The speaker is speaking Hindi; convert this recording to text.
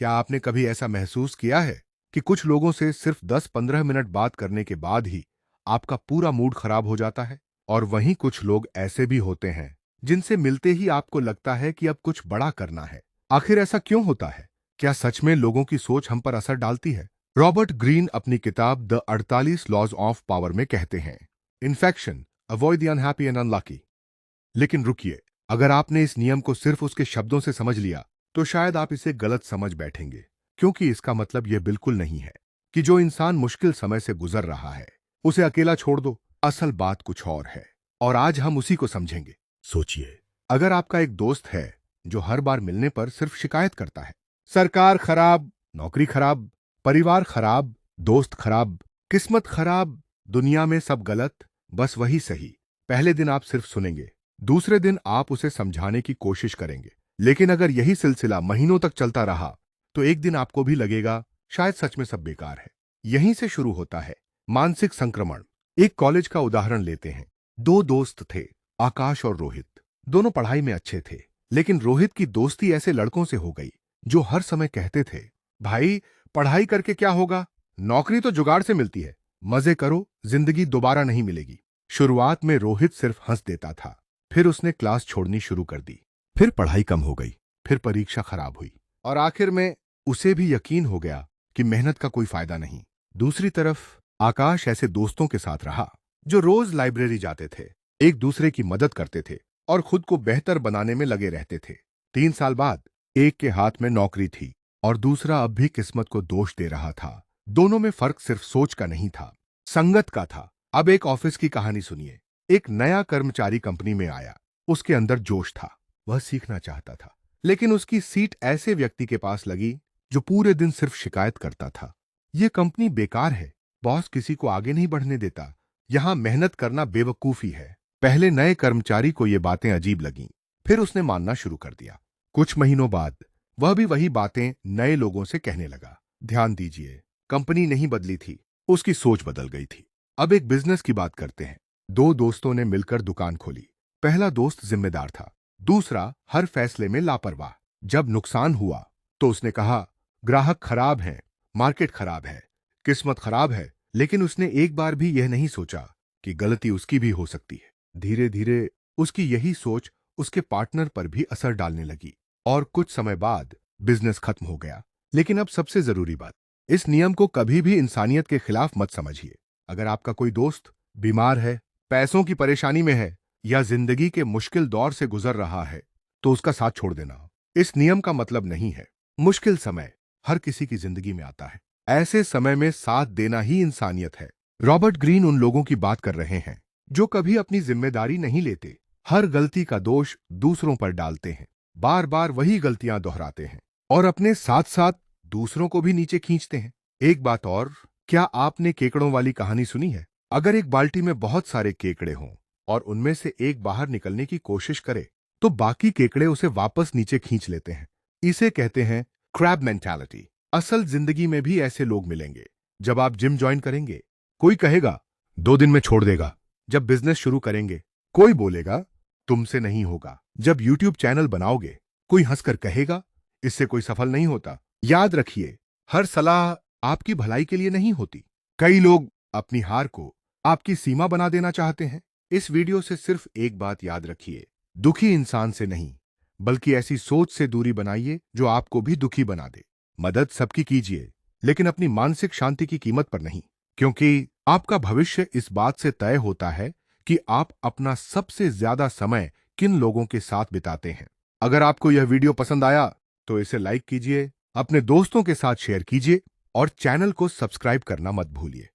क्या आपने कभी ऐसा महसूस किया है कि कुछ लोगों से सिर्फ 10-15 मिनट बात करने के बाद ही आपका पूरा मूड खराब हो जाता है? और वहीं कुछ लोग ऐसे भी होते हैं जिनसे मिलते ही आपको लगता है कि अब कुछ बड़ा करना है। आखिर ऐसा क्यों होता है? क्या सच में लोगों की सोच हम पर असर डालती है? रॉबर्ट ग्रीन अपनी किताब द 48 लॉज ऑफ पावर में कहते हैं, infection, avoid the unhappy and unlucky. लेकिन रुकिए, अगर आपने इस नियम को सिर्फ उसके शब्दों से समझ लिया तो शायद आप इसे गलत समझ बैठेंगे, क्योंकि इसका मतलब यह बिल्कुल नहीं है कि जो इंसान मुश्किल समय से गुजर रहा है उसे अकेला छोड़ दो। असल बात कुछ और है, और आज हम उसी को समझेंगे। सोचिए, अगर आपका एक दोस्त है जो हर बार मिलने पर सिर्फ शिकायत करता है, सरकार खराब, नौकरी खराब, परिवार खराब, दोस्त खराब, किस्मत खराब, दुनिया में सब गलत, बस वही सही। पहले दिन आप सिर्फ सुनेंगे, दूसरे दिन आप उसे समझाने की कोशिश करेंगे, लेकिन अगर यही सिलसिला महीनों तक चलता रहा तो एक दिन आपको भी लगेगा शायद सच में सब बेकार है। यहीं से शुरू होता है मानसिक संक्रमण। एक कॉलेज का उदाहरण लेते हैं। दो दोस्त थे, आकाश और रोहित। दोनों पढ़ाई में अच्छे थे, लेकिन रोहित की दोस्ती ऐसे लड़कों से हो गई जो हर समय कहते थे, भाई पढ़ाई करके क्या होगा, नौकरी तो जुगाड़ से मिलती है, मजे करो, जिंदगी दोबारा नहीं मिलेगी। शुरुआत में रोहित सिर्फ हंस देता था, फिर उसने क्लास छोड़नी शुरू कर दी, फिर पढ़ाई कम हो गई, फिर परीक्षा खराब हुई, और आखिर में उसे भी यकीन हो गया कि मेहनत का कोई फायदा नहीं। दूसरी तरफ आकाश ऐसे दोस्तों के साथ रहा जो रोज लाइब्रेरी जाते थे, एक दूसरे की मदद करते थे और खुद को बेहतर बनाने में लगे रहते थे। 3 साल बाद एक के हाथ में नौकरी थी और दूसरा अब भी किस्मत को दोष दे रहा था। दोनों में फर्क सिर्फ सोच का नहीं था, संगत का था। अब एक ऑफिस की कहानी सुनिए। एक नया कर्मचारी कंपनी में आया। उसके अंदर जोश था, वह सीखना चाहता था, लेकिन उसकी सीट ऐसे व्यक्ति के पास लगी जो पूरे दिन सिर्फ शिकायत करता था। यह कंपनी बेकार है, बॉस किसी को आगे नहीं बढ़ने देता, यहां मेहनत करना बेवकूफी है। पहले नए कर्मचारी को ये बातें अजीब लगीं, फिर उसने मानना शुरू कर दिया। कुछ महीनों बाद वह भी वही बातें नए लोगों से कहने लगा। ध्यान दीजिए, कंपनी नहीं बदली थी, उसकी सोच बदल गई थी। अब एक बिजनेस की बात करते हैं। दो दोस्तों ने मिलकर दुकान खोली। पहला दोस्त जिम्मेदार था, दूसरा हर फैसले में लापरवाह। जब नुकसान हुआ तो उसने कहा, ग्राहक खराब हैं, मार्केट खराब है, किस्मत खराब है, लेकिन उसने एक बार भी यह नहीं सोचा कि गलती उसकी भी हो सकती है। धीरे धीरे उसकी यही सोच उसके पार्टनर पर भी असर डालने लगी और कुछ समय बाद बिजनेस खत्म हो गया। लेकिन अब सबसे जरूरी बात, इस नियम को कभी भी इंसानियत के खिलाफ मत समझिए। अगर आपका कोई दोस्त बीमार है, पैसों की परेशानी में है या जिंदगी के मुश्किल दौर से गुजर रहा है, तो उसका साथ छोड़ देना। इस नियम का मतलब नहीं है, मुश्किल समय हर किसी की जिंदगी में आता है, ऐसे समय में साथ देना ही इंसानियत है। रॉबर्ट ग्रीन उन लोगों की बात कर रहे हैं जो कभी अपनी जिम्मेदारी नहीं लेते, हर गलती का दोष दूसरों पर डालते हैं, बार बार वही गलतियां दोहराते हैं और अपने साथ साथ दूसरों को भी नीचे खींचते हैं। एक बात और, क्या आपने केकड़ों वाली कहानी सुनी है? अगर एक बाल्टी में बहुत सारे केकड़े हों और उनमें से एक बाहर निकलने की कोशिश करे तो बाकी केकड़े उसे वापस नीचे खींच लेते हैं। इसे कहते हैं क्रैब मेंटालिटी। असल जिंदगी में भी ऐसे लोग मिलेंगे। जब आप जिम ज्वाइन करेंगे, कोई कहेगा 2 दिन में छोड़ देगा। जब बिजनेस शुरू करेंगे, कोई बोलेगा तुमसे नहीं होगा। जब यूट्यूब चैनल बनाओगे, कोई हंसकर कहेगा इससे कोई सफल नहीं होता। याद रखिए, हर सलाह आपकी भलाई के लिए नहीं होती। कई लोग अपनी हार को आपकी सीमा बना देना चाहते हैं। इस वीडियो से सिर्फ एक बात याद रखिए, दुखी इंसान से नहीं, बल्कि ऐसी सोच से दूरी बनाइए जो आपको भी दुखी बना दे। मदद सबकी कीजिए, लेकिन अपनी मानसिक शांति की कीमत पर नहीं, क्योंकि आपका भविष्य इस बात से तय होता है कि आप अपना सबसे ज्यादा समय किन लोगों के साथ बिताते हैं। अगर आपको यह वीडियो पसंद आया तो इसे लाइक कीजिए, अपने दोस्तों के साथ शेयर कीजिए और चैनल को सब्सक्राइब करना मत भूलिए।